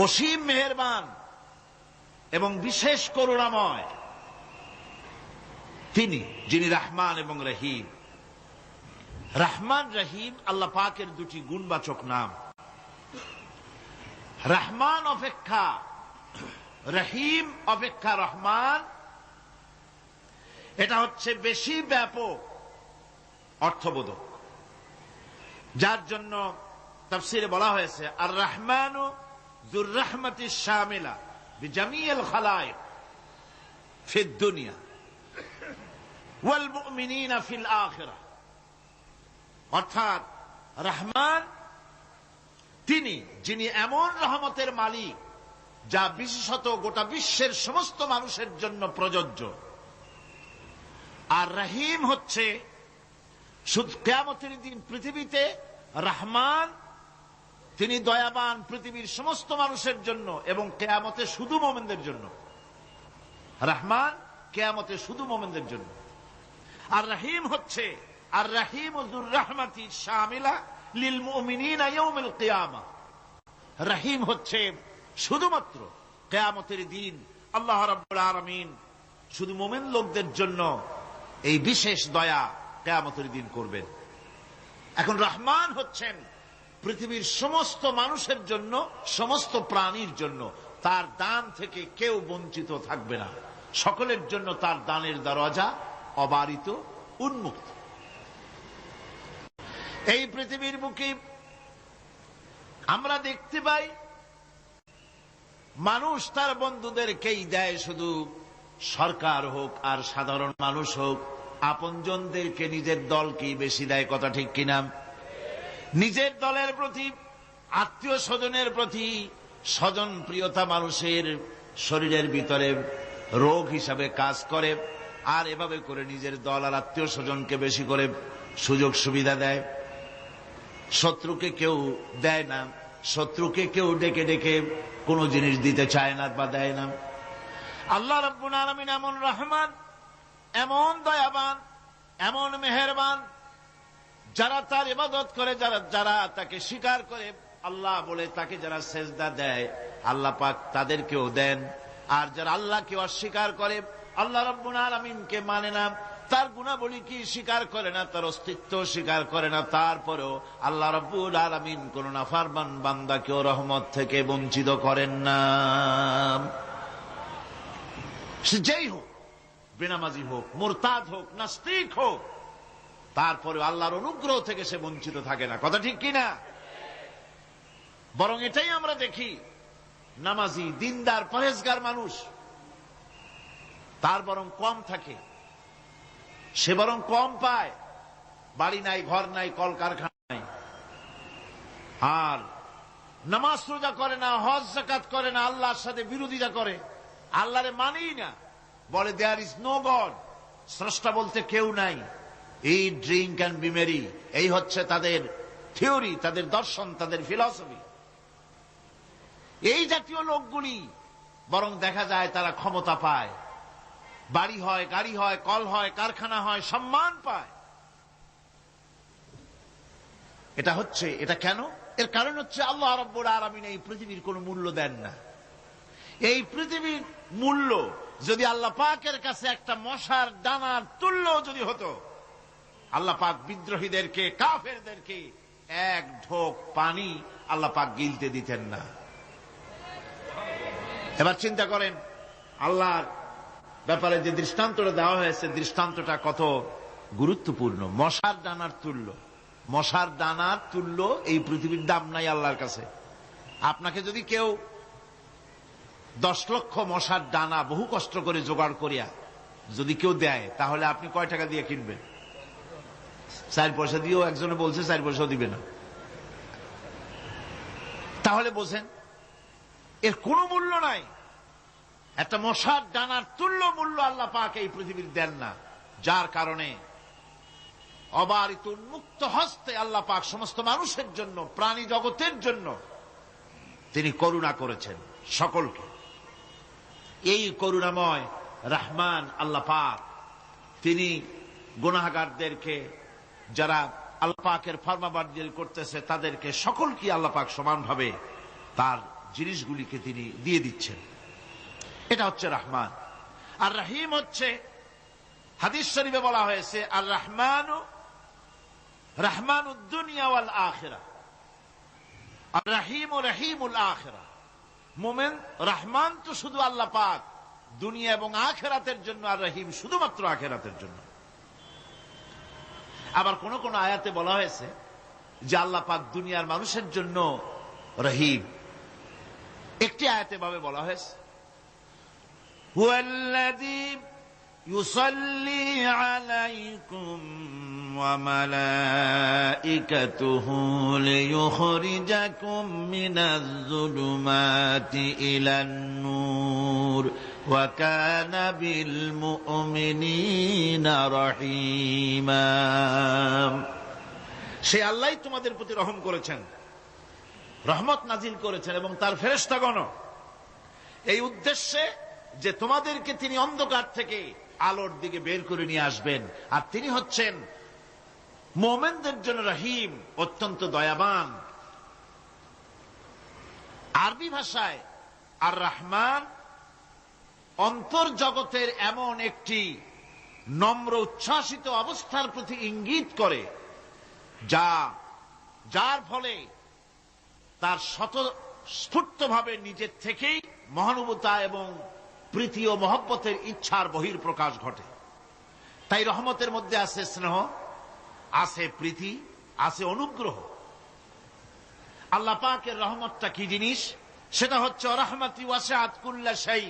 অসীম মেহেরবান এবং বিশেষ করুণাময় তিনি, যিনি রহমান এবং রহিম। রহমান রহিম আল্লাহ পাকের দুটি গুণবাচক নাম। রহমান অপেক্ষা রহিম অপেক্ষা রহমান, এটা হচ্ছে বেশি ব্যাপক অর্থবোধক, যার জন্য তাফসীরে বলা হয়েছে আর রহমানু যুর রাহমাতিশ শামিলা বিজামিল খালায়েক ফিদ দুনিয়া ওয়াল মুমিনিনা ফিল আখিরাহ। অর্থাৎ রহমান তিনি, যিনি এমন রহমতের মালিক যা বিশেষত গোটা বিশ্বের সমস্ত মানুষের জন্য প্রযোজ্য। আর রহিম হচ্ছে শুধু কিয়ামতের দিন পৃথিবীতে রহমান তিনি দয়াবান পৃথিবীর সমস্ত মানুষের জন্য, এবং কিয়ামতে শুধু মুমিনদের জন্য। রহমান কিয়ামতে শুধু মুমিনদের জন্য। আর রহিম হচ্ছে আর রহিম যুর রাহমাতি শামিলা লিল মুমিনিনা ইয়াউমিল কিয়ামা। রহিম হচ্ছে শুধুমাত্র কিয়ামতের দিন আল্লাহ রাব্বুল আলামিন শুধু মুমিন লোকদের জন্য এই বিশেষ দয়া কিয়ামতের দিন করবেন। এখন রহমান হচ্ছেন পৃথিবীর সমস্ত মানুষের জন্য, সমস্ত প্রাণীর জন্য। তার দান থেকে কেউ বঞ্চিত থাকবে না, সকলের জন্য তার দানের দরজা অবারিত, উন্মুক্ত। এই পৃথিবীর বুকে আমরা দেখতে পাই মানুষ তার বন্ধুদেরকেই দেয়, শুধু সরকার হোক আর সাধারণ মানুষ হোক, আপনজনদেরকে নিজের দলকেই বেশি দেয়। কথা ঠিক কিনা? নিজের দলের প্রতি, আত্মীয় স্বজনের প্রতি স্বজন প্রিয়তা মানুষের শরীরের ভিতরে রোগ হিসাবে কাজ করে, আর এভাবে করে নিজের দল আর আত্মীয় স্বজনকে বেশি করে সুযোগ সুবিধা দেয়। শত্রুকে কেউ দেয় না, শত্রুকে কেউ ডেকে ডেকে কোনো জিনিস দিতে চায় না বা দেয় না। আল্লাহ রাব্বুল আলামিন এমন রহমান, এমন দয়াবান, এমন মেহেরবান, যারা তার ইবাদত করে, যারা তাকে স্বীকার করে, আল্লাহ বলে তাকে যারা সেজদা দেয়, আল্লাহ পাক তাদেরকেও দেন। আর যারা আল্লাহকে অস্বীকার করে, আল্লাহ রাব্বুল আলামিনকে মানে না, তার গুণাবলী কি স্বীকার করে না, তার অস্তিত্ব স্বীকার করে না, তারপরেও আল্লাহ রাব্বুল আলামিন কোন নাফরমান বান্দাকেও রহমত থেকে বঞ্চিত করেন না। সে যেই হোক, বেনামাজি হোক, মুরতাদ হোক, নাস্তিক হোক, তারপরে আল্লাহর অনুগ্রহ থেকে সে বঞ্চিত থাকে না। কথা ঠিক কিনা? বরং এটাই আমরা দেখি, নামাজি, দিনদার, পরেজগার মানুষ তার বরং কম থাকে, সে বরং কম পায়। বাড়ি নাই, ঘর নাই, কলকারখানা নাই, আর নামাজ রোজা করে না, হজ যাকাত করে না, আল্লাহর সাথে বিরোধিতা করে, আল্লাহরে মানেই না, বলে দেয়ার ইজ নো গড, স্রষ্টা বলতে কেউ নাই, এই ড্রিঙ্ক অ্যান্ড বি মেরি, এই হচ্ছে তাদের থিওরি, তাদের দর্শন, তাদের ফিলসফি। এই জাতীয় লোকগুলি বরং দেখা যায় তারা ক্ষমতা পায়, বাড়ি হয়, গাড়ি হয়, কল হয়, কারখানা হয়, সম্মান পায়। এটা কেন? এর কারণ হচ্ছে আল্লাহ রাব্বুল আলামিন এই পৃথিবীর কোনো মূল্য দেন না। এই পৃথিবীর মূল্য যদি আল্লাহ পাকের কাছে একটা মশার দানার তুল্য যদি হতো, আল্লাহ পাক বিদ্রোহীদেরকে, কাফেরদেরকে এক ঢোক পানি আল্লাহ পাক গিলতে দিতেন না। এবার চিন্তা করেন, আল্লাহর ব্যাপারে যে দৃষ্টান্তটা দেওয়া হয়েছে, দৃষ্টান্তটা কত গুরুত্বপূর্ণ। মশার দানার তুল্য, মশার দানার তুল্য এই পৃথিবীর দাম নাই আল্লাহর কাছে। আপনাকে যদি কেউ 10 লক্ষ মশার দানা বহু কষ্ট করে জোগাড় করিয়া যদি কেউ দেয়, তাহলে আপনি কয় টাকা দিয়ে কিনবেন? 4 পয়সা দিয়েও একজনে বলছে 4 পয়সাও দিবে না। তাহলে বোঝেন এর কোনো মূল্য নাই। একটা মশার দানার তুল্য মূল্য আল্লাহ পাক এই পৃথিবীর দেন না, যার কারণে অবারিত উন্মুক্ত হস্তে আল্লাহ পাক সমস্ত মানুষের জন্য, প্রাণী জগতের জন্য তিনি করুণা করেছেন সকলকে। এই করুণাময় রহমান আল্লাহ পাক, তিনি গুনাহগারদেরকে, যারা আল্লাহ পাকের ফরমাবরদারি করতেছে, তাদেরকে সকলকে আল্লাহ পাক সমানভাবে তার জিনিসগুলিকে তিনি দিয়ে দিচ্ছেন। এটা হচ্ছে রহমান। আর রহিম হচ্ছে, হাদিস শরীফে বলা হয়েছে, আর রহমানু রহমানুদ দুনিয়া ওয়াল আখিরা, আর রহিম ও রহিমুল আখিরা। মোমেন রহমান তো শুধু আল্লাহ পাক দুনিয়া এবং আখিরাতের জন্য, আর রহিম শুধুমাত্র আখিরাতের জন্য। আবার কোন কোন আয়াতে বলা হয়েছে যে আল্লাহ পাক দুনিয়ার মানুষের জন্য রহিম। একটি আয়াতে ভাবে বলা হয়েছে, হুয়াল্লাযী ইউসাল্লি আলাইকুম ওয়া মালাইকাতুহু লিয়ুখরিজাকুম মিনাজ যুলুমাতি ইলান নূর ওয়া কানা বিল মুমিনিনা রহিমা। সে আল্লাহ তোমাদের প্রতি রহম করেছেন, রহমত নাজিল করেছেন, এবং তার ফেরেশতাগণ এই উদ্দেশ্যে যে তোমাদেরকে তিনি অন্ধকার থেকে আলোর দিকে বের করে নিয়ে আসবেন। আর তিনি হচ্ছেন মুমিনদের জন্য রহিম, অত্যন্ত দয়াবান। আরবি ভাষায় আর রহমান অন্তর্জগতের এমন একটি নম্র উচ্ছ্বাসিত অবস্থার প্রতি ইঙ্গিত করে, যার ফলে তার স্বতঃস্ফূর্তভাবে নিজের থেকেই মহানুভবতা এবং প্রীতি ও মহব্বতের ইচ্ছার বহির প্রকাশ ঘটে। তাই রহমতের মধ্যে আছে স্নেহ, আছে প্রীতি, আছে অনুগ্রহ। আল্লাহ পাকের রহমতটা কি জিনিস? সেটা হচ্ছে রাহমাতি ওয়াসিআত কুল্লা শাই।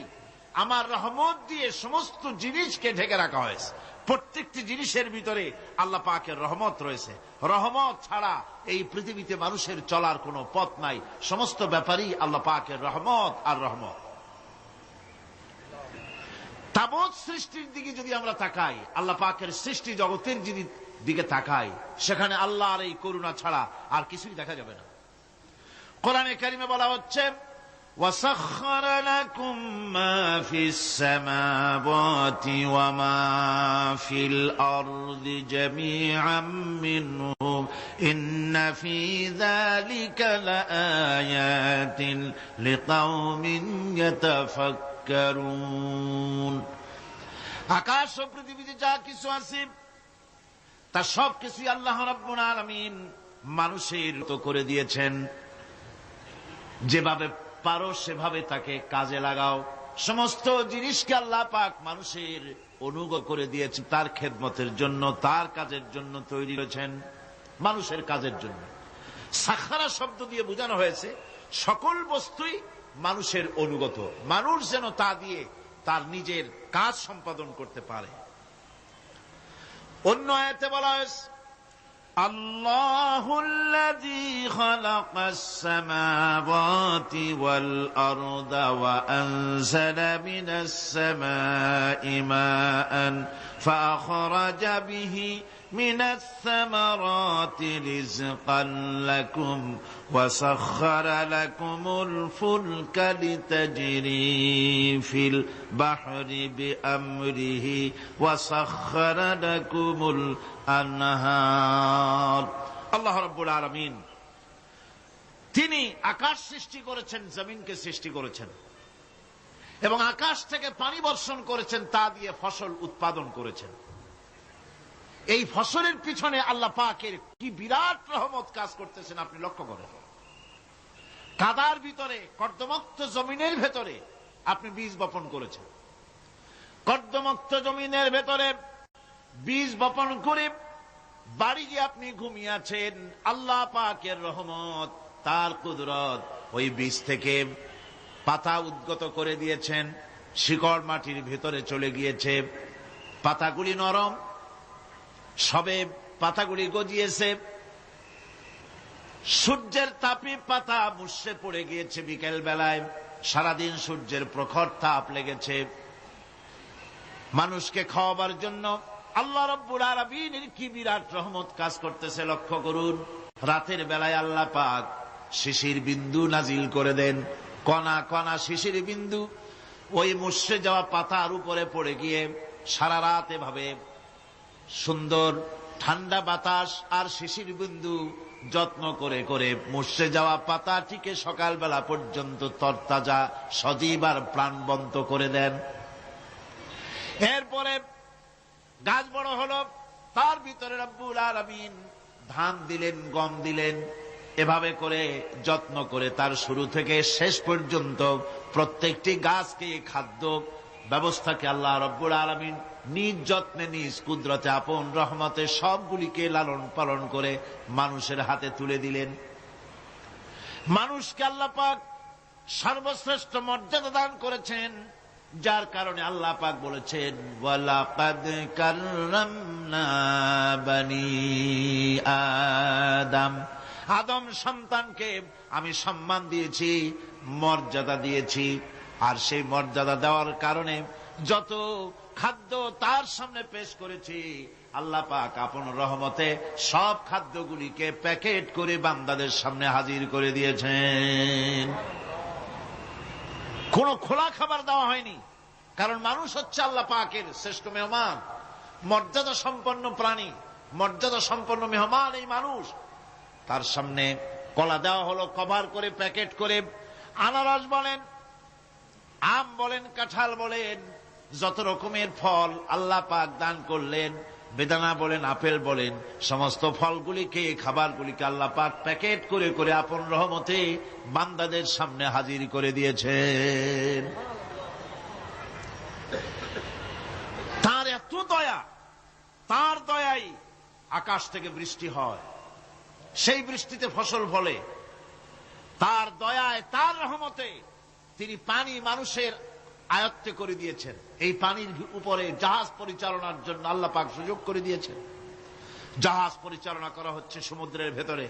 আমার রহমত দিয়ে সমস্ত জিনিসকে ঢেকে রাখা হয়েছে। প্রত্যেকটি জিনিসের ভিতরে আল্লাহ পাকের রহমত রয়েছে। রহমত ছাড়া এই পৃথিবীতে মানুষের চলার কোনো পথ নাই। সমস্ত ব্যাপারই আল্লাহ পাকের রহমত আর রহমত। তাবৎ সৃষ্টির দিকে যদি আমরা তাকাই, আল্লাহ পাকের সৃষ্টি জগতের দিকে তাকাই, সেখানে আল্লাহর এই করুণা ছাড়া আর কিছুই দেখা যাবে না। কোরআনে কারিমে বলা হচ্ছে, وَسَخَّرَ لَكُم مَّا فِي السَّمَاوَاتِ وَمَا فِي الْأَرْضِ جَمِيعًا مِّنْهُ إِنَّ فِي ذَلِكَ لَآيَاتٍ لِقَوْمٍ يَتَفَكَّرُونَ। আকাশ ও পৃথিবীতে যা কিছু আছে তা সব কিছুই আল্লাহ রাব্বুল আলামিন মানুষের তো করে দিয়েছেন। যেভাবে পারো সেভাবে তাকে কাজে লাগাও। সমস্ত জিনিসকে আল্লাহ পাক মানুষের অনুগ্রহ করে দিয়েছেন, তার খেদমতের জন্য, তার কাজের জন্য তৈরি করেছেন, মানুষের কাজের জন্য। সাখারা শব্দ দিয়ে বোঝানো হয়েছে সকল বস্তুই মানুষের অনুগত, মানুষ যেন তা দিয়ে তার নিজের কাজ সম্পাদন করতে পারে। অন্য আয়াতে বলা হয়েছে, আল্লাহুল্লাযী খালাকাস সামাওয়াতি ওয়াল আরদা ওয়া আনজালা মিনাস সামাই মাআন ফাআখরাজা বিহি মিনাস সামারাতি রিজকান লাকুম ওয়া সাখখারা লাকুমুল ফুলকা লিতাজরি ফিল বাহরি বিআমরিহি ওয়া সাখখারা লাকুমুল আনহার। আল্লাহ রাব্বুল আলামিন তিনি আকাশ সৃষ্টি করেছেন, জমিনকে সৃষ্টি করেছেন, এবং আকাশ থেকে পানি বর্ষণ করেছেন, তা দিয়ে ফসল উৎপাদন করেছেন। এই ফসলের পিছনে আল্লাহ পাকের কি বিরাট রহমত কাজ করতেছেন আপনি লক্ষ্য করেন। কাদার ভিতরে, কর্দমুক্ত জমিনের ভেতরে আপনি বীজ বপন করেছেন। কর্দমুক্ত জমিনের ভেতরে বীজ বপন করে বাড়ি গিয়ে আপনি ঘুমিয়ে আছেন। আল্লাহ পাকের রহমত, তার কুদরত, ওই বীজ থেকে পাতা উদ্গত করে দিয়েছেন, শিকড় মাটির ভেতরে চলে গিয়েছে, পাতাগুলি নরম, সবে পাতাগুলি গজিয়েছে, সূর্যের তাপে পাতা মুষড়ে পড়ে গিয়েছে বিকেল বেলায়, সারাদিন সূর্যের প্রখর তাপ লেগেছে। মানুষকে খাওয়াবার জন্য আল্লাহ রাব্বুল আলামিনের কি বিরাট রহমত কাজ করতেছে লক্ষ্য করুন। রাতের বেলায় আল্লাহ পাক শিশির বিন্দু নাজিল করে দেন, কণা কণা শিশির বিন্দু ওই মুষড়ে যাওয়া পাতার উপরে পড়ে গিয়ে সারা রাত এভাবে সুন্দর ঠান্ডা বাতাস আর শিশির বিন্দু যত্ন করে করে মুছে যাওয়া পাতাটিকে সকালবেলা পর্যন্ত তরতাজা সজীব আর প্রাণবন্ত করে দেন। এরপরে গাছ বড় হলো, তার ভিতরে রব্বুল আলামিন ধান দিলেন, গম দিলেন। এভাবে করে যত্ন করে তার শুরু থেকে শেষ পর্যন্ত প্রত্যেকটি গাছকে খাদ্য ব্যবস্থাকে আল্লাহ রব্বুল আলামিন নিজ যত্নে নিজ কুদরতে আপন রহমতে সবগুলিকে লালন পালন করে মানুষের হাতে তুলে দিলেন। মানুষকে আল্লাহ পাক সর্বশ্রেষ্ঠ মর্যাদা দান করেছেন, যার কারণে আল্লাহ পাক বলেছেন ওয়ালাকাদ কাররামনা বানি আদম, আদম সন্তানকে আমি সম্মান দিয়েছি, মর্যাদা দিয়েছি। আর সেই মর্যাদা দেওয়ার কারণে যত খাদ্য তার সামনে পেশ করেছি, আল্লাহ পাক আপন রহমতে সব খাদ্যগুলিকে প্যাকেট করে বান্দাদের সামনে হাজির করে দিয়েছেন। কোন খোলা খাবার দেওয়া হয়নি, কারণ মানুষ হচ্ছে আল্লাহ পাকের শ্রেষ্ঠ মেহমান, মর্যাদা সম্পন্ন প্রাণী, মর্যাদা সম্পন্ন মেহমান এই মানুষ। তার সামনে কলা দেওয়া হলো কভার করে, প্যাকেট করে। আনারস বলেন, আম বলেন, কাঁঠাল বলেন, যত রকমের ফল আল্লাহ পাক দান করলেন, বেদানা বলেন, আপেল বলেন, সমস্ত ফলগুলিকে, খাবারগুলিকে আল্লাহ পাক প্যাকেট করে করে আপন রহমতে বান্দাদের সামনে হাজির করে দিয়েছেন। তার এত দয়া, তার দয়াই আকাশ থেকে বৃষ্টি হয়, সেই বৃষ্টিতে ফসল ফলে। তার দয়ায়, তার রহমতে তিনি পানি মানুষের আয়ত্তে করে দিয়েছেন। এই পানির উপরে জাহাজ পরিচালনার জন্য আল্লাহ পাক সুযোগ করে দিয়েছেন। জাহাজ পরিচালনা করা হচ্ছে সমুদ্রের ভেতরে।